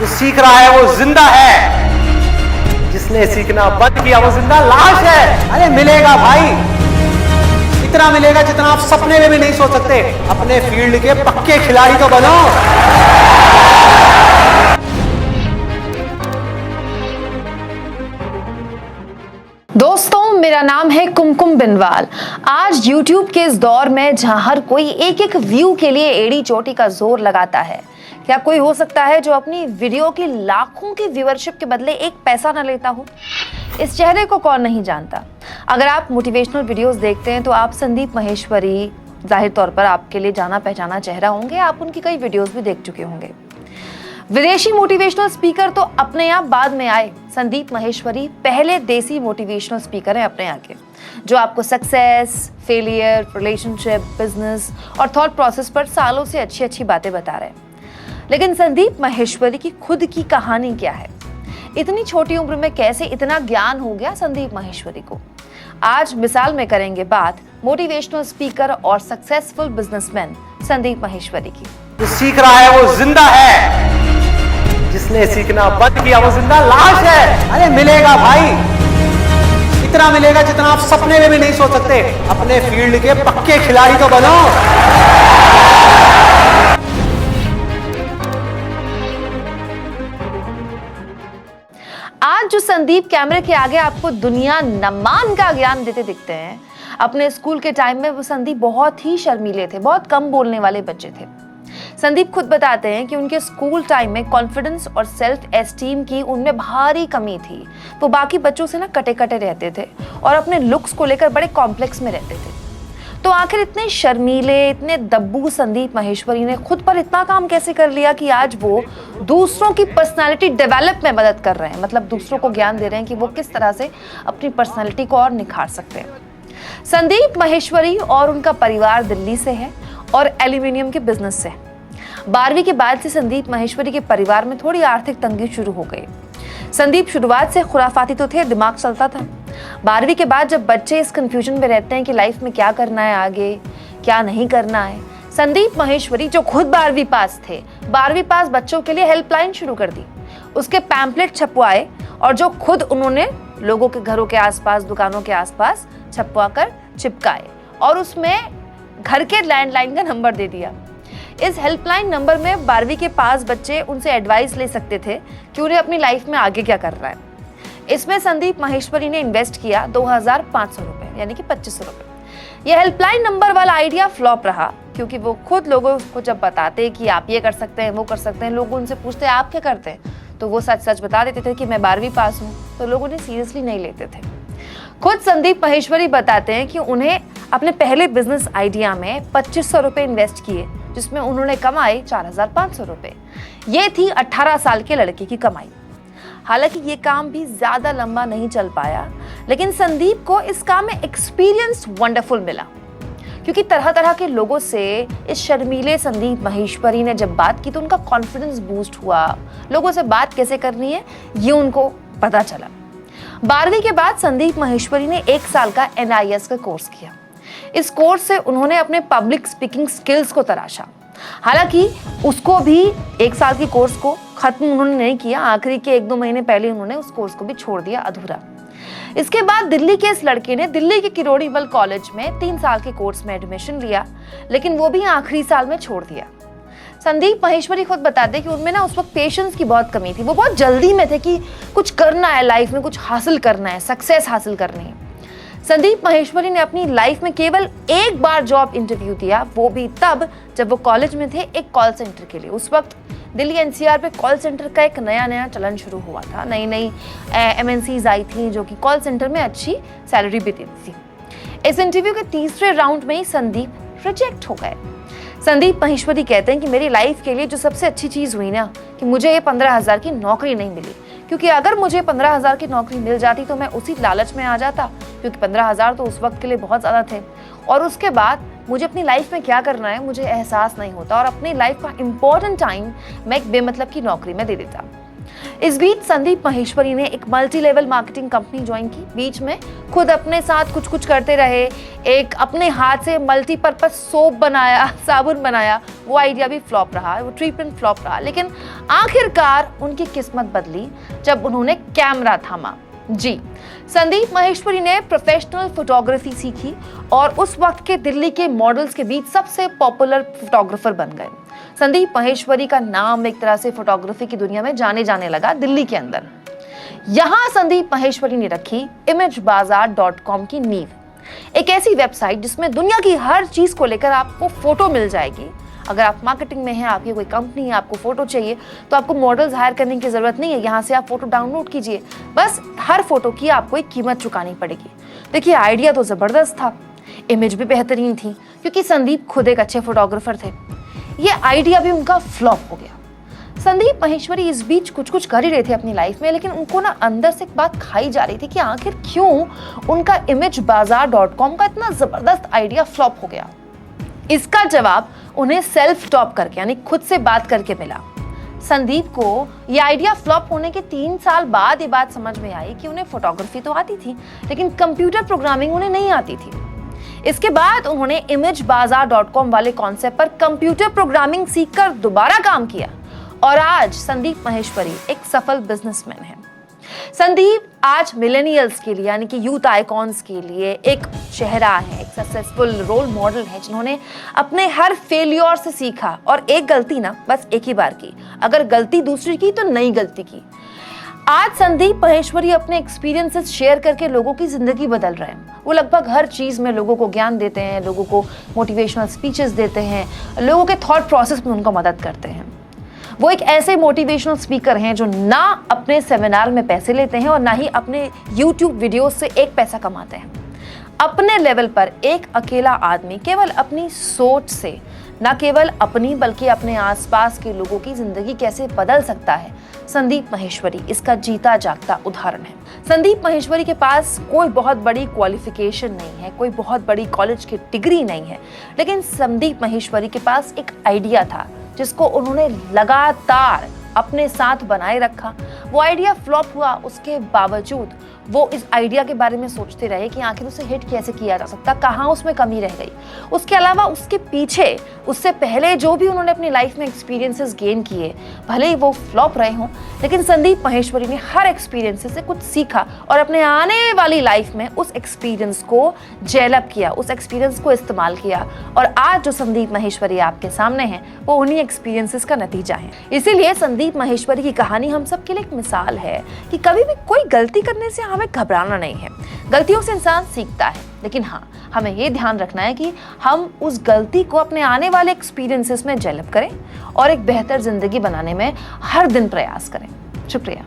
जो सीख रहा है वो जिंदा है, जिसने सीखना बंद किया वो जिंदा लाश है। अरे मिलेगा भाई, इतना मिलेगा जितना आप सपने में भी नहीं सोच सकते। अपने फील्ड के पक्के खिलाड़ी तो बनो। दोस्तों, मेरा नाम है कुमकुम बिनवाल। आज YouTube के इस दौर में जहां हर कोई एक एक व्यू के लिए एड़ी चोटी का जोर लगाता है, क्या कोई हो सकता है जो अपनी वीडियो की लाखों की व्यूअरशिप के बदले एक पैसा न लेता हो? इस चेहरे को कौन नहीं जानता। अगर आप मोटिवेशनल वीडियोस देखते हैं तो आप संदीप माहेश्वरी जाहिर तौर पर आपके लिए जाना पहचाना चेहरा होंगे। आप उनकी कई वीडियोस भी देख चुके होंगे। विदेशी मोटिवेशनल स्पीकर तो अपने आप बाद में आए। संदीप माहेश्वरी पहले देसी मोटिवेशनल स्पीकर हैं अपने यहाँ के, जो आपको सक्सेस, फेलियर, रिलेशनशिप, बिजनेस और थॉट प्रोसेस पर सालों से अच्छी अच्छी बातें बता रहे हैं। लेकिन संदीप माहेश्वरी की खुद की कहानी क्या है? इतनी छोटी उम्र में कैसे इतना ज्ञान हो गया संदीप माहेश्वरी को? आज मिसाल में करेंगे बात मोटिवेशनल स्पीकर और सक्सेसफुल बिजनेसमैन संदीप माहेश्वरी की। जो सीख रहा है वो जिंदा है, जिसने सीखना बंद किया वो जिंदा लाश है। अरे मिलेगा भाई, इतना मिलेगा जितना आप सपने में भी नहीं सोच सकते। अपने फील्ड के पक्के खिलाड़ी तो बनो। आज जो संदीप कैमरे के आगे आपको दुनिया नमान का ज्ञान देते दिखते हैं, अपने स्कूल के टाइम में वो संदीप बहुत ही शर्मीले थे, बहुत कम बोलने वाले बच्चे थे। संदीप खुद बताते हैं कि उनके स्कूल टाइम में कॉन्फिडेंस और सेल्फ एस्टीम की उनमें भारी कमी थी। वो बाकी बच्चों से ना कटे कटे रहते थे और अपने लुक्स को लेकर बड़े कॉम्प्लेक्स में रहते थे। तो आखिर इतने शर्मीले, इतने दब्बू संदीप माहेश्वरी ने खुद पर इतना काम कैसे कर लिया कि आज वो दूसरों की पर्सनालिटी डेवलप में मदद कर रहे हैं? मतलब दूसरों को ज्ञान दे रहे हैं कि वो किस तरह से अपनी पर्सनालिटी को और निखार सकते हैं। संदीप माहेश्वरी और उनका परिवार दिल्ली से है और एल्यूमिनियम के बिजनेस से है। 12वीं के बाद से संदीप माहेश्वरी के परिवार में थोड़ी आर्थिक तंगी शुरू हो गई। संदीप शुरुआत से खुराफाती तो थे, दिमाग चलता था। 12वीं के बाद जब बच्चे इस कंफ्यूजन में रहते हैं कि लाइफ में क्या करना है, आगे क्या नहीं करना है, संदीप माहेश्वरी जो खुद 12वीं पास थे, 12वीं पास बच्चों के लिए हेल्पलाइन शुरू कर दी। उसके पैम्पलेट छपवाए और जो खुद उन्होंने लोगों के घरों के आसपास, दुकानों के आसपास छपवा कर चिपकाए और उसमें घर के लैंडलाइन का नंबर दे दिया। इस हेल्पलाइन नंबर में 12वीं के पास बच्चे उनसे एडवाइस ले सकते थे कि उन्हें अपनी लाइफ में आगे क्या करना है। इसमें संदीप माहेश्वरी ने इन्वेस्ट किया 2500 रुपए, यानी कि 2500 रुपए। यह हेल्पलाइन नंबर वाला आइडिया फ्लॉप रहा, क्योंकि वो खुद लोगों को जब बताते कि आप ये कर सकते हैं, वो कर सकते हैं, लोग उनसे पूछते आप क्या करते हैं, तो वो सच सच बता देते थे कि मैं 12वीं पास हूँ, तो लोग उन्हें सीरियसली नहीं लेते थे। खुद संदीप माहेश्वरी बताते हैं कि उन्हें अपने पहले बिजनेस आइडिया में 2500 रुपए इन्वेस्ट किए, जिसमें उन्होंने कमाए 4500 रुपए। ये थी 18 साल के लड़के की कमाई। हालांकि ये काम भी ज्यादा लंबा नहीं चल पाया, लेकिन संदीप को इस काम में एक्सपीरियंस वंडरफुल मिला, क्योंकि तरह तरह के लोगों से इस शर्मीले संदीप माहेश्वरी ने जब बात की तो उनका कॉन्फिडेंस बूस्ट हुआ। लोगों से बात कैसे करनी है ये उनको पता चला। 12वीं के बाद संदीप माहेश्वरी ने 1 साल का NIS का कोर्स किया। इस कोर्स से उन्होंने अपने पब्लिक स्पीकिंग स्किल्स को तराशा। हालांकि उसको भी 1 साल की कोर्स को खत्म उन्होंने नहीं किया, आखिरी के 1-2 महीने पहले उन्होंने उस कोर्स को भी छोड़ दिया अधूरा। इसके बाद दिल्ली के इस लड़के ने दिल्ली के किरोड़ीमल कॉलेज में 3 साल के कोर्स में एडमिशन लिया, लेकिन वो भी आखिरी साल में छोड़ दिया। संदीप माहेश्वरी खुद बताते कि उनमें ना उस वक्त पेशेंस की बहुत कमी थी। वो बहुत जल्दी में थे कि कुछ करना है लाइफ में, कुछ हासिल करना है, सक्सेस हासिल करनी है। संदीप माहेश्वरी ने अपनी लाइफ में केवल 1 बार जॉब इंटरव्यू दिया, वो भी तब जब वो कॉलेज में थे, एक कॉल सेंटर के लिए। उस वक्त दिल्ली NCR पे कॉल सेंटर का एक नया चलन शुरू हुआ था। नई MNCs आई थी जो कि कॉल सेंटर में अच्छी सैलरी भी देती थी। इस इंटरव्यू के तीसरे राउंड में ही संदीप रिजेक्ट हो गए। संदीप माहेश्वरी कहते हैं कि मेरी लाइफ के लिए जो सबसे अच्छी चीज़ हुई ना, कि मुझे ये 15,000 की नौकरी नहीं मिली, क्योंकि अगर मुझे 15,000 की नौकरी मिल जाती तो मैं उसी लालच में आ जाता, क्योंकि 15,000 तो उस वक्त के लिए बहुत ज़्यादा थे, और उसके बाद मुझे अपनी लाइफ में क्या करना है मुझे एहसास नहीं होता और अपनी लाइफ का इम्पोर्टेंट टाइम मैं एक बेमतलब की नौकरी में दे देता। इस बीच संदीप माहेश्वरी ने एक multi level marketing company join की। बीच में खुद अपने साथ कुछ कुछ करते रहे, एक अपने हाथ से मल्टीपर्पज सोप बनाया, साबुन बनाया। वो आइडिया भी फ्लॉप रहा, वो ट्रीटमेंट फ्लॉप रहा, लेकिन आखिरकार उनकी किस्मत बदली जब उन्होंने कैमरा थामा। जी, संदीप माहेश्वरी ने प्रोफेशनल फोटोग्राफी सीखी और उस वक्त के दिल्ली के मॉडल्स के बीच सबसे पॉपुलर फोटोग्राफर बन गए। संदीप माहेश्वरी का नाम एक तरह से फोटोग्राफी की दुनिया में जाने जाने लगा दिल्ली के अंदर। यहां संदीप माहेश्वरी ने रखी imagebazaar.com की नींव, एक ऐसी वेबसाइट जिसमें दुनिया की हर चीज को लेकर आपको फोटो मिल जाएगी। अगर आप मार्केटिंग में हैं, आपकी कोई कंपनी है, आपको फोटो चाहिए, तो आपको मॉडल्स हायर करने की जरूरत नहीं है। यहाँ से आप फोटो डाउनलोड कीजिए, बस हर फोटो की आपको एक कीमत चुकानी पड़ेगी। देखिए, आइडिया तो जबरदस्त था, इमेज भी बेहतरीन थी, क्योंकि संदीप खुद एक अच्छे फोटोग्राफर थे। ये आइडिया भी उनका फ्लॉप हो गया। संदीप माहेश्वरी इस बीच कुछ कुछ कर ही रहे थे अपनी लाइफ में, लेकिन उनको ना अंदर से एक बात खाई जा रही थी कि आखिर क्यों उनका imagebazaar.com का इतना जबरदस्त आइडिया फ्लॉप हो गया। इसका जवाब उन्हें सेल्फ टॉक करके, यानी खुद से बात करके मिला। संदीप को ये आइडिया फ्लॉप होने के 3 साल बाद ये बात समझ में आई कि उन्हें फोटोग्राफी तो आती थी, लेकिन कंप्यूटर प्रोग्रामिंग उन्हें नहीं आती थी। इसके बाद उन्होंने imagebazaar.com वाले कॉन्सेप्ट पर कंप्यूटर प्रोग्रामिंग सीखकर दोबारा काम किया और आज संदीप माहेश्वरी एक सफल बिजनेसमैन है। संदीप आज मिलेनियल्स के लिए, यानी कि यूथ आइकॉन्स के लिए एक चेहरा है, एक सक्सेसफुल रोल मॉडल है, जिन्होंने अपने हर फेलियर से सीखा और एक गलती ना बस एक ही बार की, अगर गलती दूसरी की तो नई गलती की। आज संदीप माहेश्वरी अपने एक्सपीरियंसेस शेयर करके लोगों की जिंदगी बदल रहे हैं। वो लगभग हर चीज में लोगों को ज्ञान देते हैं, लोगों को मोटिवेशनल स्पीचेस देते हैं, लोगों के थॉट प्रोसेस में उनको मदद करते हैं। वो एक ऐसे मोटिवेशनल स्पीकर हैं जो ना अपने सेमिनार में पैसे लेते हैं और ना ही अपने YouTube वीडियोस से एक पैसा कमाते हैं। अपने लेवल पर एक अकेला आदमी केवल अपनी सोच से न केवल अपनी बल्कि अपने आसपास के लोगों की जिंदगी कैसे बदल सकता है, संदीप माहेश्वरी इसका जीता जागता उदाहरण है। संदीप माहेश्वरी के पास कोई बहुत बड़ी क्वालिफिकेशन नहीं है, कोई बहुत बड़ी कॉलेज की डिग्री नहीं है, लेकिन संदीप माहेश्वरी के पास एक आइडिया था जिसको उन्होंने लगातार अपने साथ बनाए रखा। वो आइडिया फ्लॉप हुआ, उसके बावजूद वो इस आइडिया के बारे में सोचते रहे कि आखिर उसे हिट कैसे किया जा सकता, कहाँ उसमें कमी रह गई। उसके अलावा उसके पीछे उससे पहले जो भी उन्होंने अपनी लाइफ में एक्सपीरियंसेस गेन किए, भले ही वो फ्लॉप रहे हों, लेकिन संदीप माहेश्वरी ने हर एक्सपीरियंसेस से कुछ सीखा और अपने आने वाली लाइफ में उस एक्सपीरियंस को डेवलप किया, उस एक्सपीरियंस को इस्तेमाल किया। और आज जो संदीप माहेश्वरी आपके सामने हैं, वो उन्हीं एक्सपीरियंसेस का नतीजा है। इसीलिए संदीप माहेश्वरी की कहानी हम सब के लिए एक मिसाल है कि कभी भी कोई गलती करने से हमें घबराना नहीं है। गलतियों से इंसान सीखता है, लेकिन हाँ, हमें ये ध्यान रखना है कि हम उस गलती को अपने आने वाले एक्सपीरियंसेस में डेवलप करें और एक बेहतर जिंदगी बनाने में हर दिन प्रयास करें। शुक्रिया।